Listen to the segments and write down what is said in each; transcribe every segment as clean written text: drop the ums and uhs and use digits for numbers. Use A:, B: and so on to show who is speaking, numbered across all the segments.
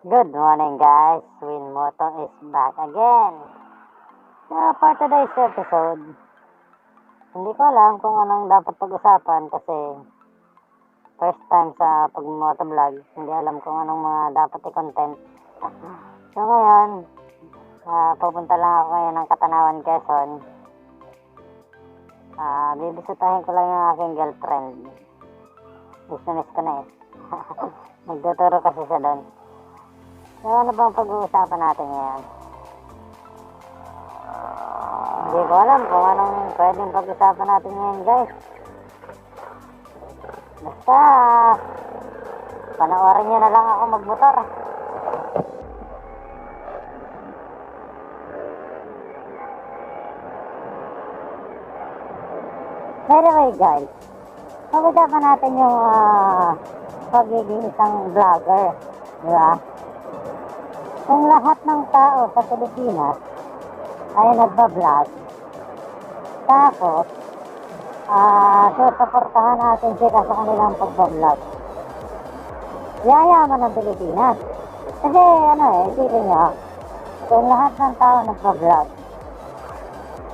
A: Good morning guys, Winmoto is back again. So for today's episode, hindi ko alam kung anong dapat pag-usapan kasi first time sa pag-motovlog, hindi alam kung anong mga dapat i-content. So ngayon, pupunta lang ako ngayon ng Katanawan, Quezon. Bibisitahin ko lang yung aking girlfriend. Miss na miss ko na eh. Nagtuturo kasi siya doon. So, ano bang pag-uusapan natin ngayon? Hindi ko alam kung anong pwedeng pag-usapan natin ngayon, guys. Basta, panoorin nyo na lang ako magmotor. By the way, guys, pag-usapan natin yung pagiging isang vlogger, di ba? Kung lahat ng tao sa Pilipinas ay nagbablog, tapos susuportahan natin sila sa kanilang pagbablog, yayaman ng Pilipinas. Kasi isipin nyo, kung lahat ng tao nagbablog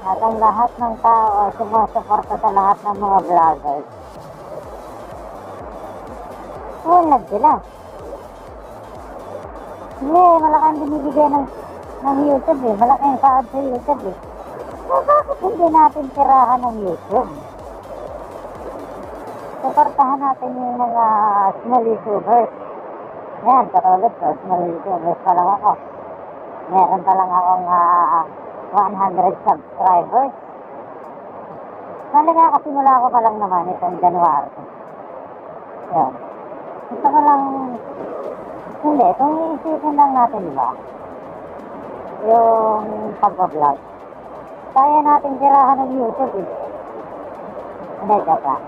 A: at ang lahat ng tao ay sumusuporta sa lahat ng mga vloggers, unad sila. Hindi, malaking binibigay ng YouTube eh. Malaking sahod sa YouTube eh. So, bakit hindi natin tirahan ng YouTube? Suportahan natin yung mga small YouTubers. Yan, katulad ko, small YouTubers pa lang ako. Meron pa lang akong 100 subscribers. Talaga, kasimula ko pa lang naman itong January. Yan. Gusto ko lang... Hindi, kung iisipin lang natin, diba? Yung pag-vlog. Kaya natin tirahan ng YouTube eh. Hindi, joke lang.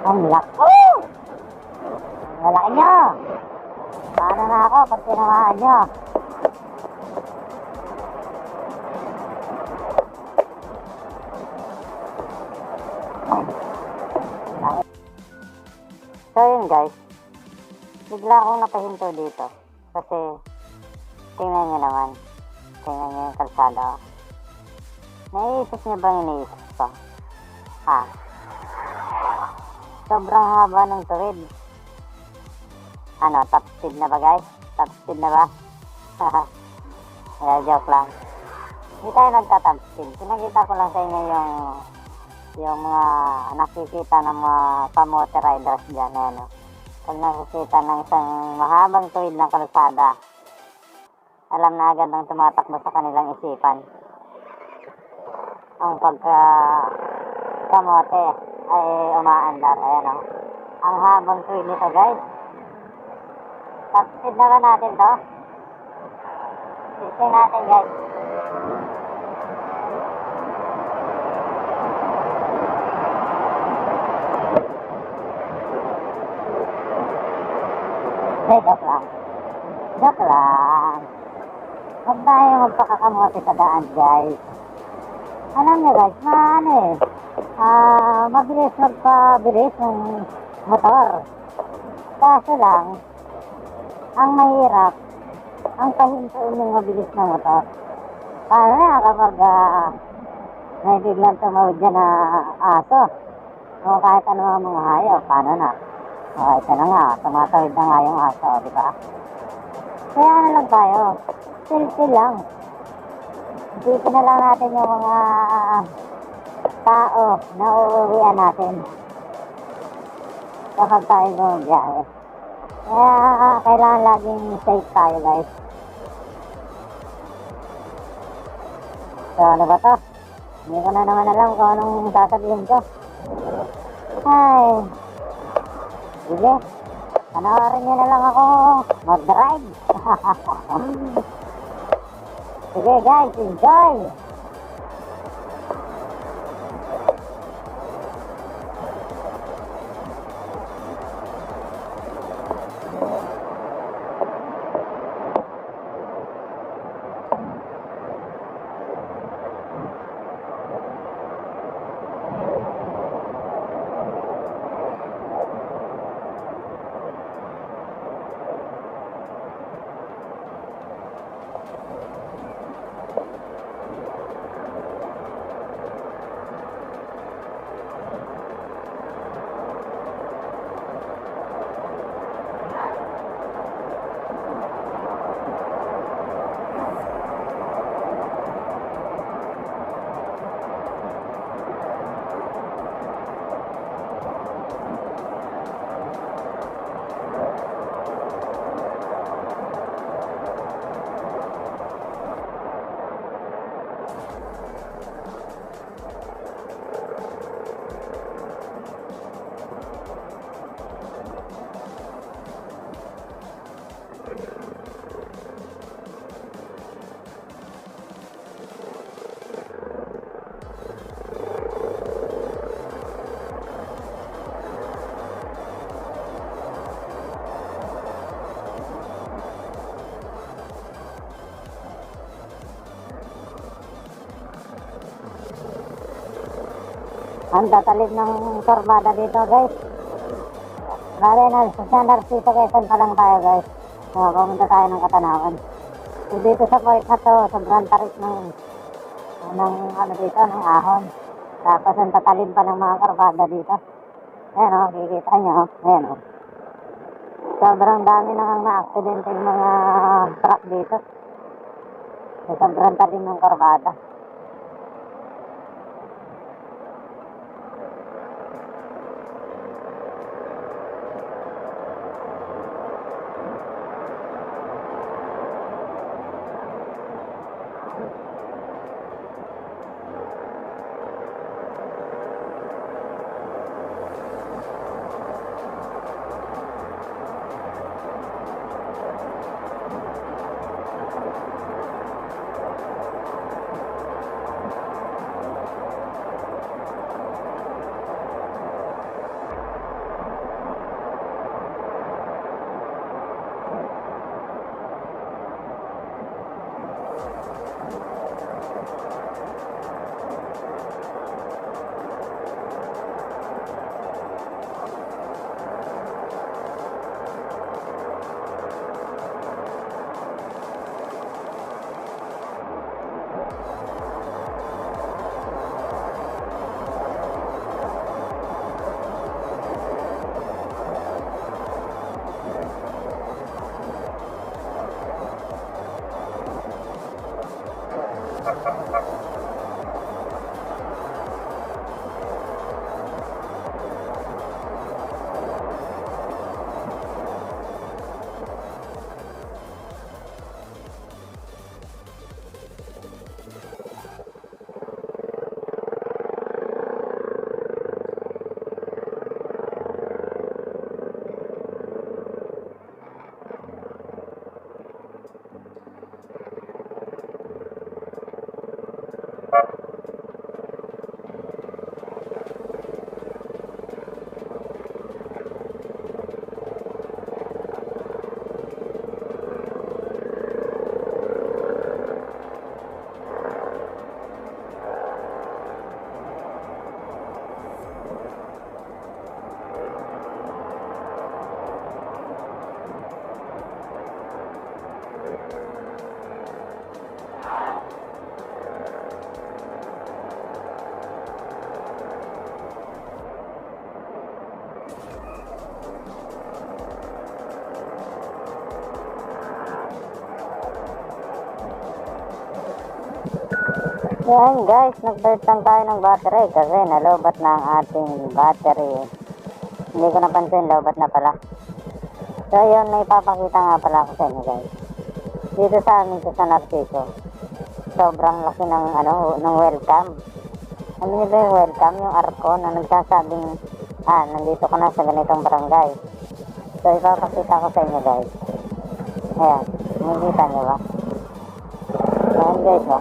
A: Ang lako! Wala nyo! Paano na ako pag tinamaan nyo? So yun guys, bigla akong napahinto dito kasi tingnan nyo naman, tingnan nyo yung kalsada. Naiisip nyo bang iniisip ko? Sobrang haba ng tuwid. Top speed na ba guys? Top speed na ba? Joke lang. Hindi tayo nagta-top speed. Pinakita ko lang sa inyo yung mga nakikita ng mga kamote riders dyan. Pag nakikita ng isang mahabang tuwid ng kalsada, alam na agad ang tumatakbo sa kanilang isipan. Ang pagka kamote ay umaandar. Ayan. Ang habang tuwid nito guys. Top speed na ba natin to? Testing natin guys. Joke lang. Huwag tayo magpakakamote sa daan guys. Alam nyo guys, mabilis magpabilis ng motor. Kaso lang, ang mahirap, ang pahintuin yung mabilis na motor. Paano na kapag may biglang tumawid dyan na aso o kahit ano ang mga hayop, paano na? Ito na nga, tumatawid na nga yung aso, di ba? Kaya lang tayo, chill lang. Isipin na lang natin yung mga tao na uuwian natin kapag tayo bumibiyahe. Kaya kailangan laging safe tayo guys. So ano ba to? Hindi ko na naman alam kung anong sasabihin ko. Ay, sige, panoorin nyo na lang ako mag-drive. Sige guys, enjoy! Ang tatalib ng kurbada dito guys. Bale na, sa Standard City Quezon pa lang tayo guys. So, pumunta tayo ng Katanawan. So, dito sa point na to, sobrang tarik ng ano dito, ng ahon. Tapos ang tatalib pa ng mga kurbada dito. Ayan o, kikita nyo. Ayan o. Sobrang dami nang na-accident yung mga truck dito. So, sobrang talim ng kurbada. Yan guys, nag-belt lang tayo ng battery kasi nalobat na ang ating battery. Hindi ko napansin, lobat na pala. So yun, may papakita nga pala ako sa inyo guys. Dito sa amin sa San Narciso, sobrang laki ng ng welcome. Ano nyo ba yung welcome? Yung arko na nagsasabing nandito ka na sa ganitong barangay. So ipapakita ko sa inyo guys. Ayan, nakikita nyo ba? Ayan guys ba?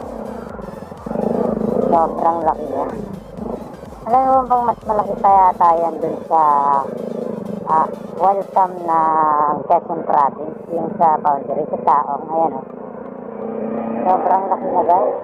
A: Sobrang laki niya. Alam mo bang mas malaki pa yata yan dun sa welcome na Quezon Province, yung sa boundary sa Taong. Ayan o. Sobrang laki na guys.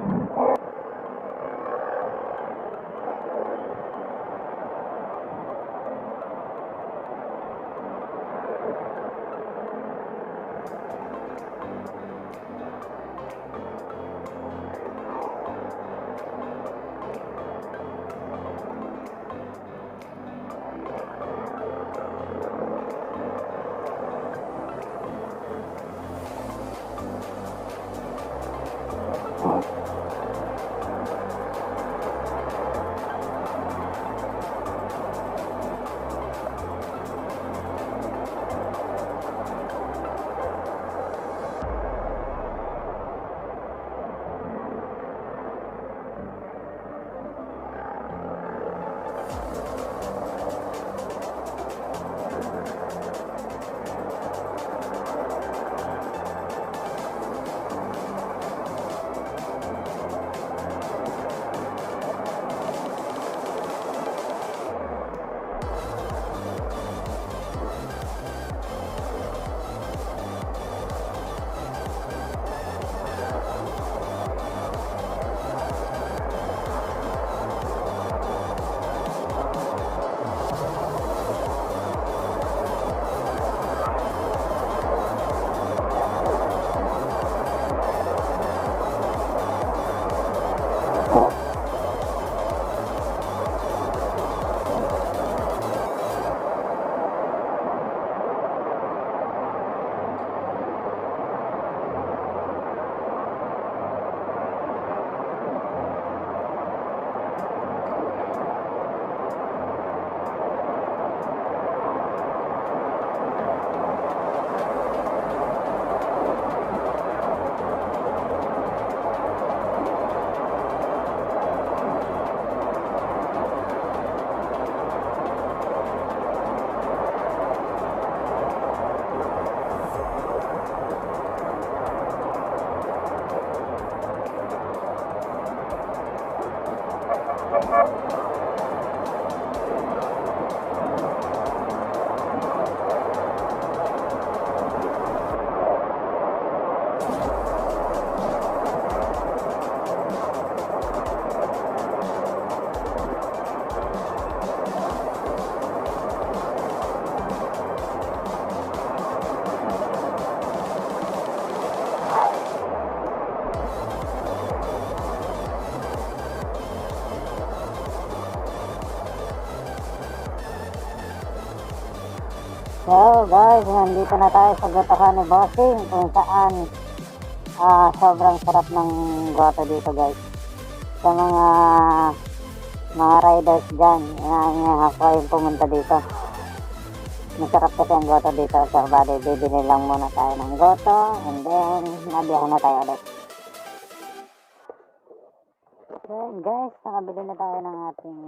A: So guys, nandito na tayo sa gotohan ni Bossing kung saan sobrang sarap ng goto dito guys. Sa mga riders dyan, ako yung pumunta dito. Masarap kasi ang goto dito. So bali, bibili lang muna tayo ng goto and then nabiyahan na tayo ulit. So guys, nakabili na tayo ng ating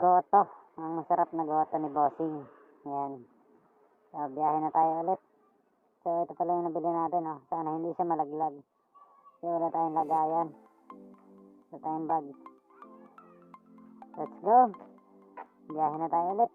A: goto. Ang masarap na goto ni Bossing. Ayan. So, biyahe na tayo ulit. So, ito pala yung nabili natin, oh. Sana hindi siya malaglag. So, wala tayong lagayan. Wala tayong bag. Let's go. Biyahe na tayo ulit.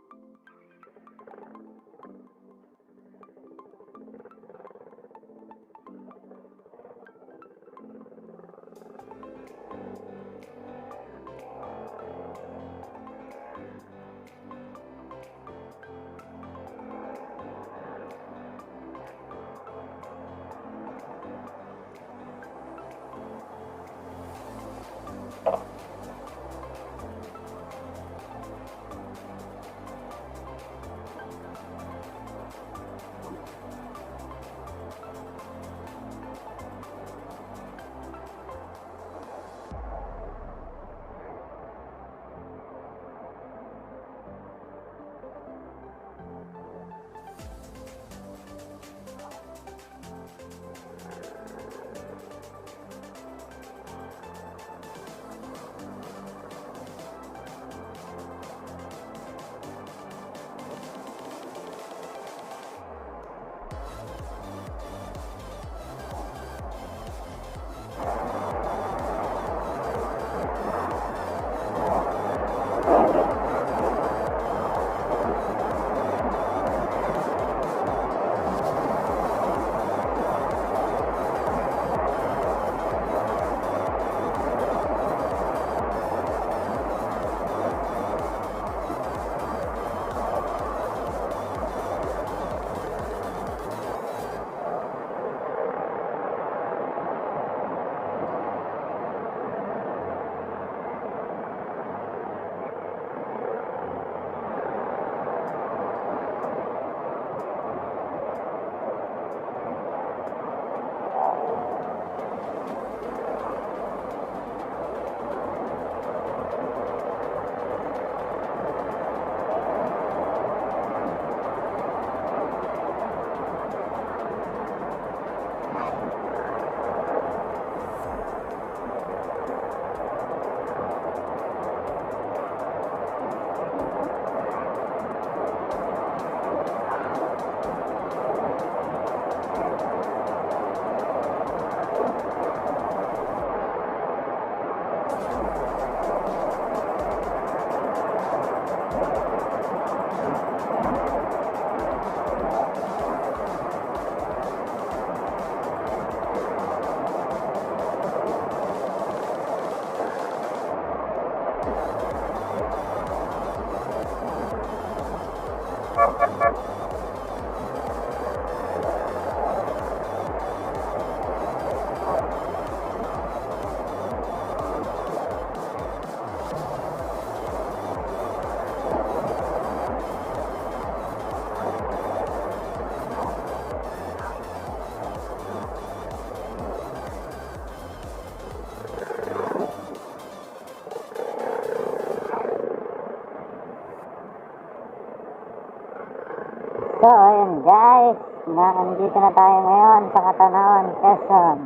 A: So, ayun guys, nandito na tayo ngayon sa Katanawan, Quezon.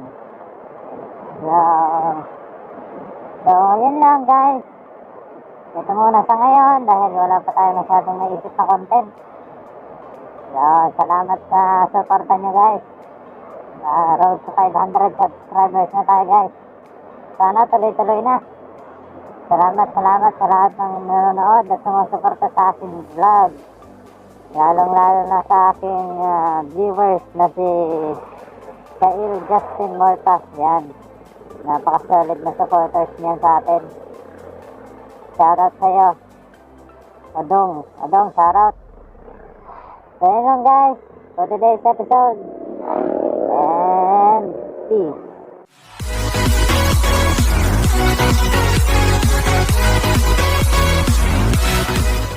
A: So, yun lang guys. Ito muna sa ngayon dahil wala pa tayo masyadong naisip na content. So, salamat sa suporta nyo guys. Road to 500 subscribers na tayo guys. Sana tuloy-tuloy na. Salamat sa lahat ng nanonood at sumusuporta sa aking vlog. Lalong-lalo na sa aking viewers na si Kail Justin Mortas. Yan. Napaka-solid na supporters niyan sa atin. Shoutout sa'yo. Adong, shoutout. So yun lang guys for today's episode. And peace.